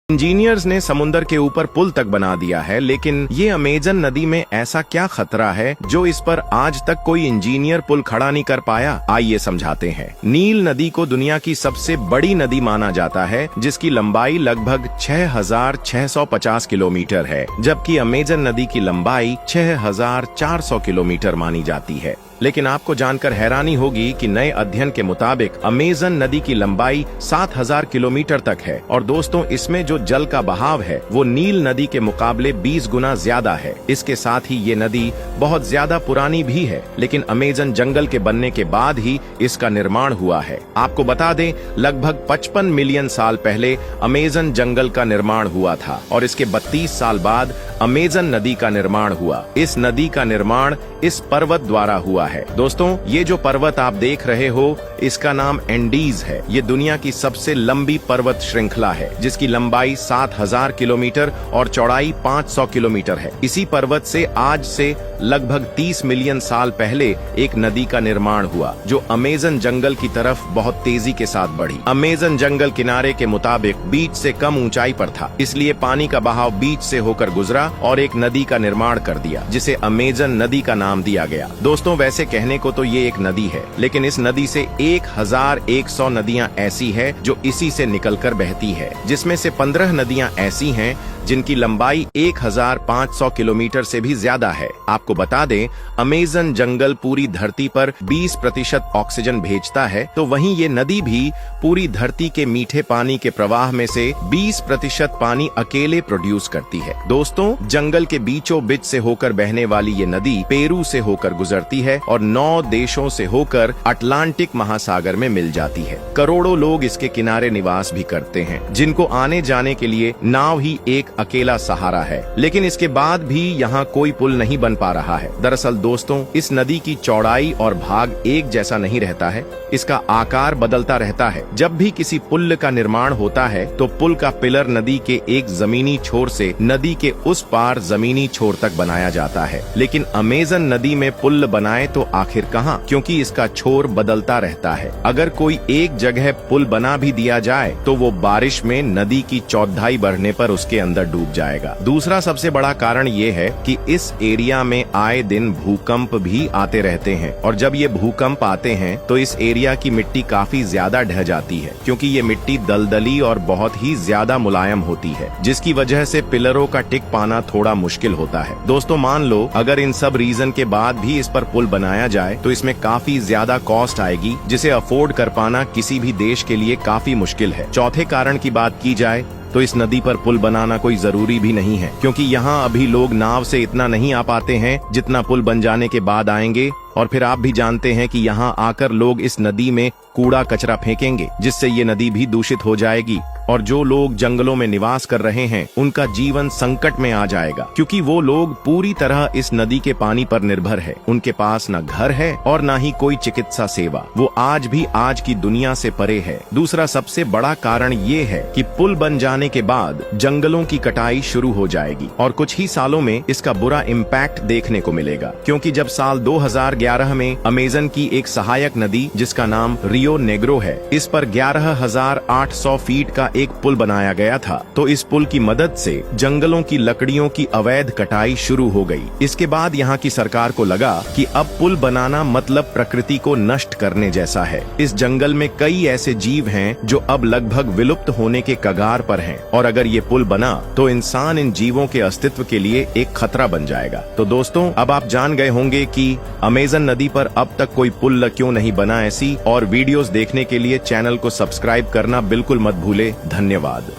Engineers ने समुद्र के ऊपर पुल तक बना दिया है, लेकिन ये अमेजन नदी में ऐसा क्या खतरा है जो इस पर आज तक कोई इंजीनियर पुल खड़ा नहीं कर पाया? आइए समझाते हैं। नील नदी को दुनिया की सबसे बड़ी नदी माना जाता है, जिसकी लंबाई लगभग 6,650 किलोमीटर है, जबकि अमेजन नदी की लंबाई 6,400 किलोमीटर मानी जाती है। लेकिन आपको जानकर हैरानी होगी कि नए अध्ययन के मुताबिक अमेजन नदी की लंबाई 7,000 किलोमीटर तक है और दोस्तों, इसमें जो जल का बहाव है वो नील नदी के मुकाबले 20 गुना ज्यादा है। इसके साथ ही ये नदी बहुत ज्यादा पुरानी भी है, लेकिन अमेजन जंगल के बनने के बाद ही इसका निर्माण हुआ है। आपको बता दें, लगभग 55 मिलियन साल पहले अमेजन जंगल का निर्माण हुआ था और इसके 32 साल बाद अमेजन नदी का निर्माण हुआ। इस नदी का निर्माण इस पर्वत द्वारा हुआ है। दोस्तों, ये जो पर्वत आप देख रहे हो, इसका नाम एंडीज है। ये दुनिया की सबसे लंबी पर्वत श्रृंखला है, जिसकी लंबाई 7,000 किलोमीटर और चौड़ाई 500 किलोमीटर है। इसी पर्वत से आज से लगभग 30 मिलियन साल पहले एक नदी का निर्माण हुआ, जो अमेजन जंगल की तरफ बहुत तेजी के साथ बढ़ी। अमेजन जंगल किनारे के मुताबिक बीच से कम ऊंचाई पर था, इसलिए पानी का बहाव बीच से होकर गुजरा और एक नदी का निर्माण कर दिया, जिसे अमेजन नदी का नाम दिया गया। दोस्तों, वैसे कहने को तो ये एक नदी है, लेकिन इस नदी से 1,100 नदियां ऐसी है जो इसी से निकलकर बहती है, जिसमें से 15 नदियां ऐसी हैं जिनकी लंबाई 1,500 किलोमीटर से भी ज्यादा है। आपको बता दें, अमेजन जंगल पूरी धरती पर 20% ऑक्सीजन भेजता है, तो वहीं ये नदी भी पूरी धरती के मीठे पानी के प्रवाह में से 20% पानी अकेले प्रोड्यूस करती है। दोस्तों, जंगल के बीचों बीच से होकर बहने वाली ये नदी पेरू से होकर गुजरती है और 9 देशों से होकर अटलांटिक महासागर में मिल जाती है। करोड़ों लोग इसके किनारे निवास भी करते हैं, जिनको आने जाने के लिए नाव ही एक अकेला सहारा है। लेकिन इसके बाद भी यहाँ कोई पुल नहीं बन पा रहा है। दरअसल दोस्तों, इस नदी की चौड़ाई और भाग एक जैसा नहीं रहता है, इसका आकार बदलता रहता है। जब भी किसी पुल का निर्माण होता है तो पुल का पिलर नदी के एक जमीनी छोर से नदी के उस पार जमीनी छोर तक बनाया जाता है। लेकिन अमेजन नदी में पुल बनाए तो आखिर कहाँ, क्योंकि इसका छोर बदलता रहता है। अगर कोई एक जगह पुल बना भी दिया जाए तो वो बारिश में नदी की चौड़ाई बढ़ने पर उसके अंदर डूब जाएगा। दूसरा सबसे बड़ा कारण ये है कि इस एरिया में आए दिन भूकंप भी आते रहते हैं, और जब ये भूकंप आते हैं तो इस एरिया की मिट्टी काफी ज्यादा ढह जाती है, क्योंकि ये मिट्टी दलदली और बहुत ही ज्यादा मुलायम होती है, जिसकी वजह से पिलरों का टिक पाना थोड़ा मुश्किल होता है। दोस्तों, मान लो अगर इन सब रीजन के बाद भी इस पर पुल बनाया जाए तो इसमें काफी ज्यादा कॉस्ट आएगी, जिसे अफोर्ड कर पाना किसी भी देश के लिए काफी मुश्किल है। चौथे कारण की बात की जाए तो इस नदी पर पुल बनाना कोई जरूरी भी नहीं है, क्योंकि यहाँ अभी लोग नाव से इतना नहीं आ पाते हैं जितना पुल बन जाने के बाद आएंगे। और फिर आप भी जानते हैं कि यहाँ आकर लोग इस नदी में कूड़ा कचरा फेंकेंगे, जिससे ये नदी भी दूषित हो जाएगी, और जो लोग जंगलों में निवास कर रहे हैं उनका जीवन संकट में आ जाएगा, क्योंकि वो लोग पूरी तरह इस नदी के पानी पर निर्भर है। उनके पास न घर है और न ही कोई चिकित्सा सेवा। वो आज भी आज की दुनिया से परे है। दूसरा सबसे बड़ा कारण ये है कि पुल बन जाने के बाद जंगलों की कटाई शुरू हो जाएगी और कुछ ही सालों में इसका बुरा इम्पैक्ट देखने को मिलेगा, क्योंकि जब साल 2011 में अमेजन की एक सहायक नदी जिसका नाम रियो नेग्रो है, इस पर 11,800 फीट का एक पुल बनाया गया था, तो इस पुल की मदद से जंगलों की लकड़ियों की अवैध कटाई शुरू हो गई। इसके बाद यहाँ की सरकार को लगा कि अब पुल बनाना मतलब प्रकृति को नष्ट करने जैसा है। इस जंगल में कई ऐसे जीव हैं जो अब लगभग विलुप्त होने के कगार पर हैं, और अगर ये पुल बना तो इंसान इन जीवों के अस्तित्व के लिए एक खतरा बन जाएगा। तो दोस्तों, अब आप जान गए होंगे कि अमेजन नदी पर अब तक कोई पुल क्यों नहीं बना। ऐसी और वीडियोस देखने के लिए चैनल को सब्सक्राइब करना बिल्कुल मत भूले। धन्यवाद।